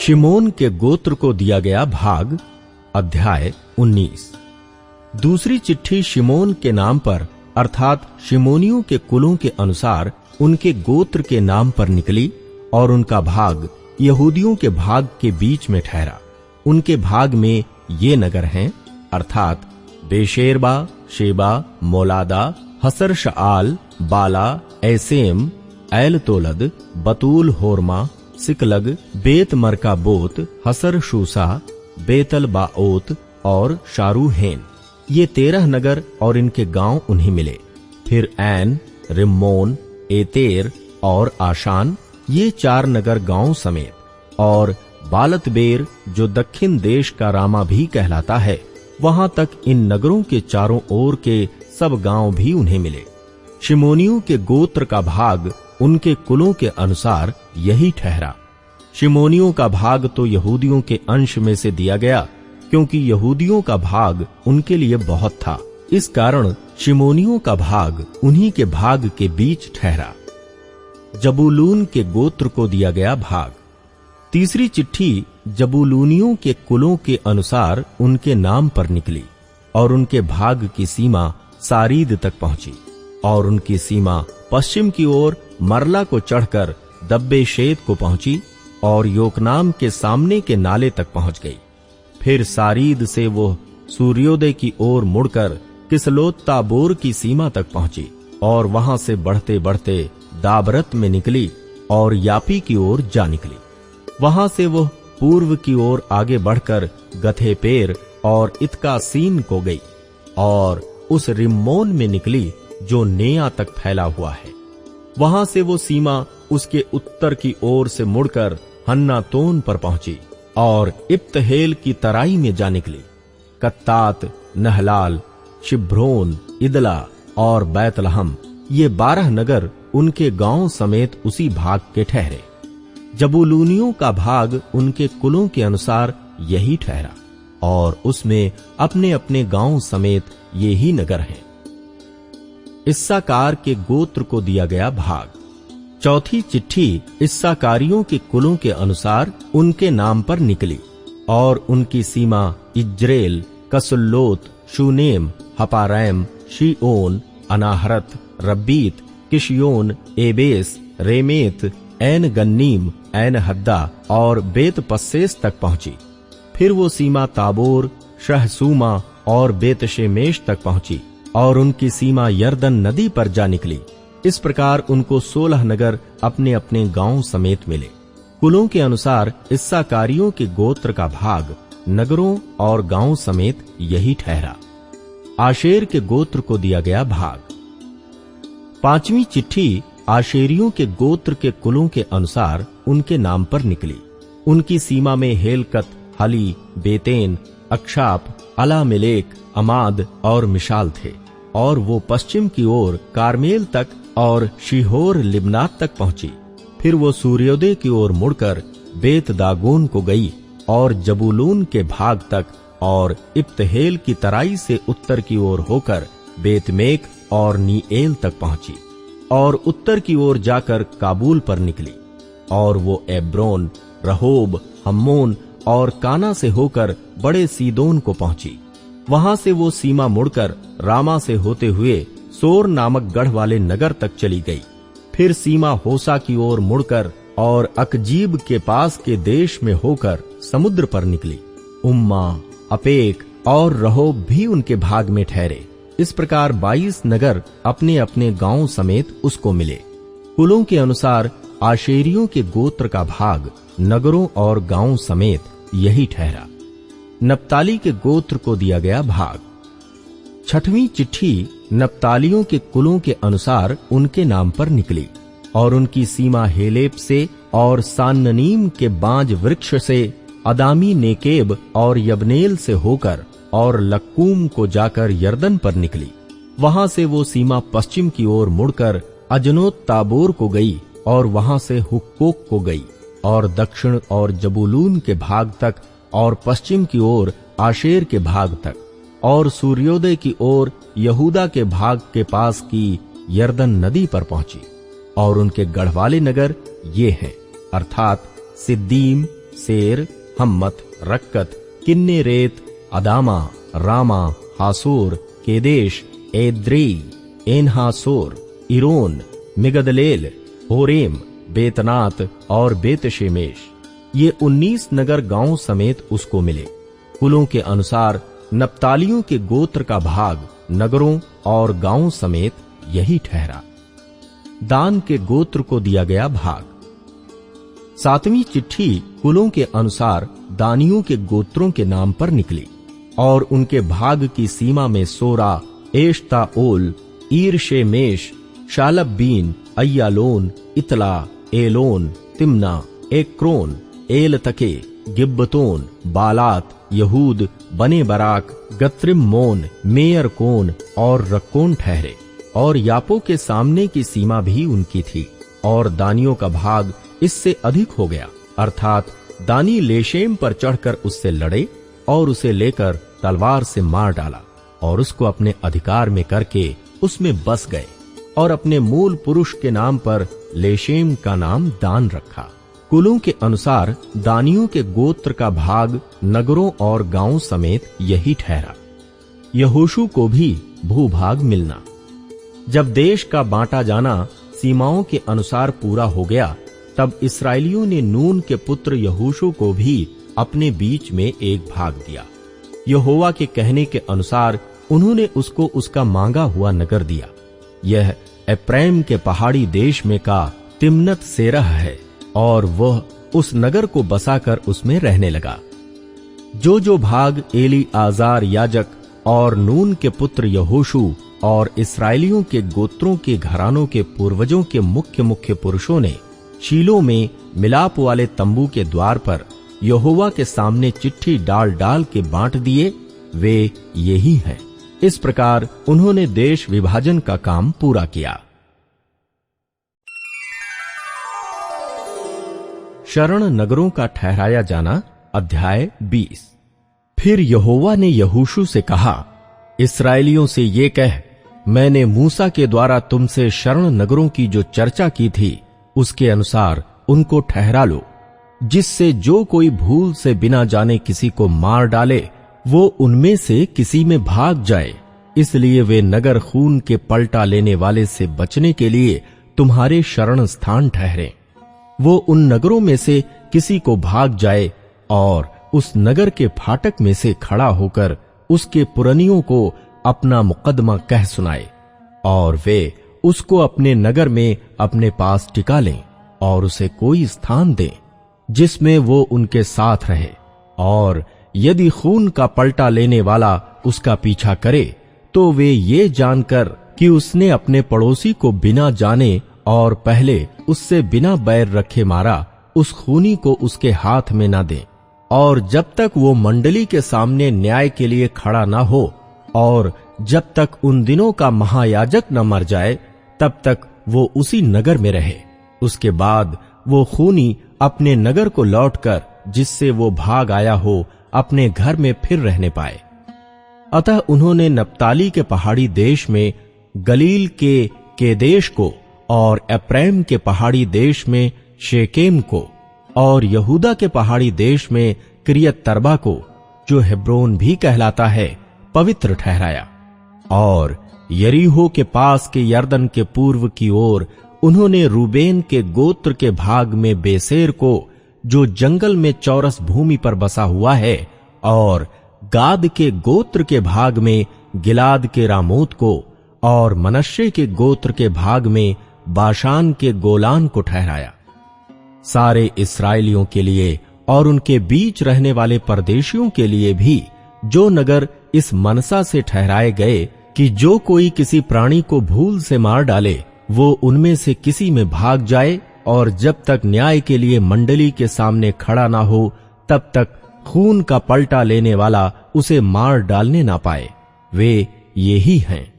शिमोन के गोत्र को दिया गया भाग। अध्याय 19। दूसरी चिट्ठी शिमोन के नाम पर अर्थात शिमोनियों के कुलों के अनुसार उनके गोत्र के नाम पर निकली और उनका भाग यहूदियों के भाग के बीच में ठहरा। उनके भाग में ये नगर हैं अर्थात बेशेरबा, शेबा, मोलादा, हसर शआल, बाला, एसेम, एल तोलद, बतूल, होरमा, सिकलग, बेत मरकाबोत, हसर शूसा, बेतल बाओत और शारूहेन। ये 13 नगर और इनके गांव उन्हें मिले। फिर ऐन, रिम्मोन, एतेर और आशान, ये 4 नगर गांव समेत, और बालतबेर जो दक्षिण देश का रामा भी कहलाता है, वहां तक इन नगरों के चारों ओर के सब गांव भी उन्हें मिले। शिमोनियों के गोत्र का भाग उनके कुलों के अनुसार यही ठहरा। शिमोनियों का भाग तो यहूदियों के अंश में से दिया गया, क्योंकि यहूदियों का भाग उनके लिए बहुत था। इस कारण शिमोनियों का भाग उन्हीं के भाग के बीच ठहरा। जबूलून के गोत्र को दिया गया भाग। तीसरी चिट्ठी जबूलूनियों के कुलों के अनुसार उनके नाम पर निकली और उनके भाग की सीमा सारीद तक पहुंची, और उनकी सीमा पश्चिम की ओर मरला को चढ़कर दब्बेशेत को पहुंची और योकनाम के सामने के नाले तक पहुंच गई। फिर सारीद से वो सूर्योदय की ओर मुड़कर किसलोत ताबोर की सीमा तक पहुंची और वहां से बढ़ते बढ़ते दाबरत में निकली और यापी की ओर जा निकली। वहां से वो पूर्व की ओर आगे बढ़कर गथेपेर और इत्का सीन को गई और उस रिम्मोन में निकली जो नेया तक फैला हुआ है। वहां से वो सीमा उसके उत्तर की ओर से मुड़कर हन्नातोन पर पहुंची और इब्तहेल की तराई में जा निकली। कत्तात, नहलाल, शिब्रोन, इदला और बैतलहम, ये 12 नगर उनके गांव समेत उसी भाग के ठहरे। जबूलूनियों का भाग उनके कुलों के अनुसार यही ठहरा और उसमें अपने अपने गांव समेत ये ही नगर हैं। इस्साकार के गोत्र को दिया गया भाग। चौथी चिट्ठी इस्साकारियों के कुलों के अनुसार उनके नाम पर निकली और उनकी सीमा Israel, Chesulloth, Shunem, हपारैम, शीओन, अनाहरत, Rabbith, किशियोन, Abyss, रेमेत, ऐन गन्नीम, ऐन हद्दा और बेत पस्सेस तक पहुंची। फिर वो सीमा ताबोर, शहसूमा और बेतशेमेश तक पहुंची और उनकी सीमा यरदन नदी पर जा निकली। इस प्रकार उनको 16 नगर अपने अपने गांव समेत मिले। कुलों के अनुसार इस्साकारियों के गोत्र का भाग नगरों और गांव समेत यही ठहरा। आशेर के गोत्र को दिया गया भाग। 5वीं चिट्ठी आशेरियों के गोत्र के कुलों के अनुसार उनके नाम पर निकली। उनकी सीमा में हेलकत, हली, बेतेन, अक्षाप, अलामेलेक, अमाद और मिशाल थे, और वो पश्चिम की ओर कारमेल तक और शिहोर लिब्नात तक पहुंची। फिर वो सूर्योदय की ओर मुड़कर बेत दागोन को गई और जबूलून के भाग तक और इब्तहेल की तराई से उत्तर की ओर होकर बेतमेक और नीएल तक पहुंची और उत्तर की ओर जाकर काबुल पर निकली। और वो एब्रोन, रहोब, हम्मोन और काना से होकर बड़े सीदोन को पहुंची। वहां से वो सीमा मुड़कर रामा से होते हुए सोर नामक गढ़ वाले नगर तक चली गई। फिर सीमा होसा की ओर मुड़कर और अकजीब के पास के देश में होकर समुद्र पर निकली। उम्मा, अपेक और रहोब भी उनके भाग में ठहरे। इस प्रकार 22 नगर अपने अपने गांव समेत उसको मिले। कुलों के अनुसार आशेरियों के गोत्र का भाग नगरों और गांव समेत यही ठहरा। नप्ताली के गोत्र को दिया गया भाग। 6वीं चिट्ठी नप्तालियों के कुलों के अनुसार उनके नाम पर निकली और उनकी सीमा हेलेप से और सान्ननीम के बांज वृक्ष से अदामी नेकेब और यबनेल से होकर और लक्कूम को जाकर यरदन पर निकली। वहां से वो सीमा पश्चिम की ओर मुड़कर अजनोत ताबोर को गई और वहां से हुक्कोक को गई और दक्षिण और जबूलून के भाग तक और पश्चिम की ओर आशेर के भाग तक और सूर्योदय की ओर यहूदा के भाग के पास की यरदन नदी पर पहुंची। और उनके गढ़वाले नगर ये हैं अर्थात सिद्दीम, सेर, हम्मत, रक्कत, किन्नेरेत, अदामा, रामा, हासोर, केदेश, Edrei, एनहासोर, iron, Migdalel, Horem, Bethanath और बेतशेमेश। ये 19 नगर गांव समेत उसको मिले। कुलों के अनुसार नप्तालियों के गोत्र का भाग नगरों और गांवों समेत यही ठहरा। दान के गोत्र को दिया गया भाग। 7वीं चिट्ठी कुलों के अनुसार दानियों के गोत्रों के नाम पर निकली और उनके भाग की सीमा में सोरा, एश्ताओल, ईरशेमेश, शालब्बीन, अय्यालोन, इतला, एलोन, तिम्ना, एक्रोन, एलतके, गिब्बतोन, बालात, यहूद, बने बराक, गत्रिम्मोन, मेयरकोन और रक्कोन ठहरे। और यापो के सामने की सीमा भी उनकी थी। और दानियों का भाग इससे अधिक हो गया, अर्थात दानी लेशेम पर चढ़कर उससे लड़े और उसे लेकर तलवार से मार डाला और उसको अपने अधिकार में करके उसमें बस गए और अपने मूल पुरुष के नाम पर लेशेम का नाम दान रखा। कुलों के अनुसार दानियों के गोत्र का भाग नगरों और गांवों समेत यही ठहरा। यहोशू को भी भूभाग मिलना। जब देश का बांटा जाना सीमाओं के अनुसार पूरा हो गया, तब इस्राएलियों ने नून के पुत्र यहोशू को भी अपने बीच में एक भाग दिया। यहोवा के कहने के अनुसार उन्होंने उसको उसका मांगा हुआ नगर दिया। यह एप्रैम के पहाड़ी देश में का तिम्नत सेरह है और वह उस नगर को बसाकर उसमें रहने लगा। जो भाग एली आजार याजक और नून के पुत्र यहोशू और इस्राएलियों के गोत्रों के घरानों के पूर्वजों के मुख्य मुख्य पुरुषों ने शीलो में मिलाप वाले तंबू के द्वार पर यहोवा के सामने चिट्ठी डाल डाल के बांट दिए, वे यही हैं। इस प्रकार उन्होंने देश विभाजन का काम पूरा किया। शरण नगरों का ठहराया जाना, अध्याय 20। फिर यहोवा ने यहोशू से कहा, इस्राएलियों से ये कह, मैंने मूसा के द्वारा तुमसे शरण नगरों की जो चर्चा की थी उसके अनुसार उनको ठहरा लो, जिससे जो कोई भूल से बिना जाने किसी को मार डाले वो उनमें से किसी में भाग जाए। इसलिए वे नगर खून के पलटा लेने वाले से बचने के लिए तुम्हारे शरण स्थान ठहरे। वो उन नगरों में से किसी को भाग जाए और उस नगर के फाटक में से खड़ा होकर उसके पुरनियों को अपना मुकदमा कह सुनाए और वे उसको अपने नगर में अपने पास टिका लें और उसे कोई स्थान दें जिसमें वो उनके साथ रहे। और यदि खून का पलटा लेने वाला उसका पीछा करे तो वे ये जानकर कि उसने अपने पड़ोसी को बिना जाने और पहले उससे बिना बैर रखे मारा, उस खूनी को उसके हाथ में न दें। और जब तक वो मंडली के सामने न्याय के लिए खड़ा न हो और जब तक उन दिनों का महायाजक न मर जाए, तब तक वो उसी नगर में रहे। उसके बाद वो खूनी अपने नगर को लौटकर जिससे वो भाग आया हो अपने घर में फिर रहने पाए। अतः उन्होंने नप्ताली के पहाड़ी देश में गलील के केदेश को और एप्रैम के पहाड़ी देश में शेकेम को और यहूदा के पहाड़ी देश में किरियत तर्बा को, जो हेब्रोन भी कहलाता है, पवित्र ठहराया। और यरीहो के पास के यरदन के पूर्व की ओर उन्होंने रूबेन के गोत्र के भाग में बेसेर को, जो जंगल में चौरस भूमि पर बसा हुआ है, और गाद के गोत्र के भाग में गिलाद के रामोत को, और मनश्शे के गोत्र के भाग में बाशान के गोलान को ठहराया। सारे इस्राएलियों के लिए और उनके बीच रहने वाले परदेशियों के लिए भी जो नगर इस मनसा से ठहराए गए कि जो कोई किसी प्राणी को भूल से मार डाले वो उनमें से किसी में भाग जाए, और जब तक न्याय के लिए मंडली के सामने खड़ा ना हो तब तक खून का पलटा लेने वाला उसे मार डालने ना पाए, वे यही हैं।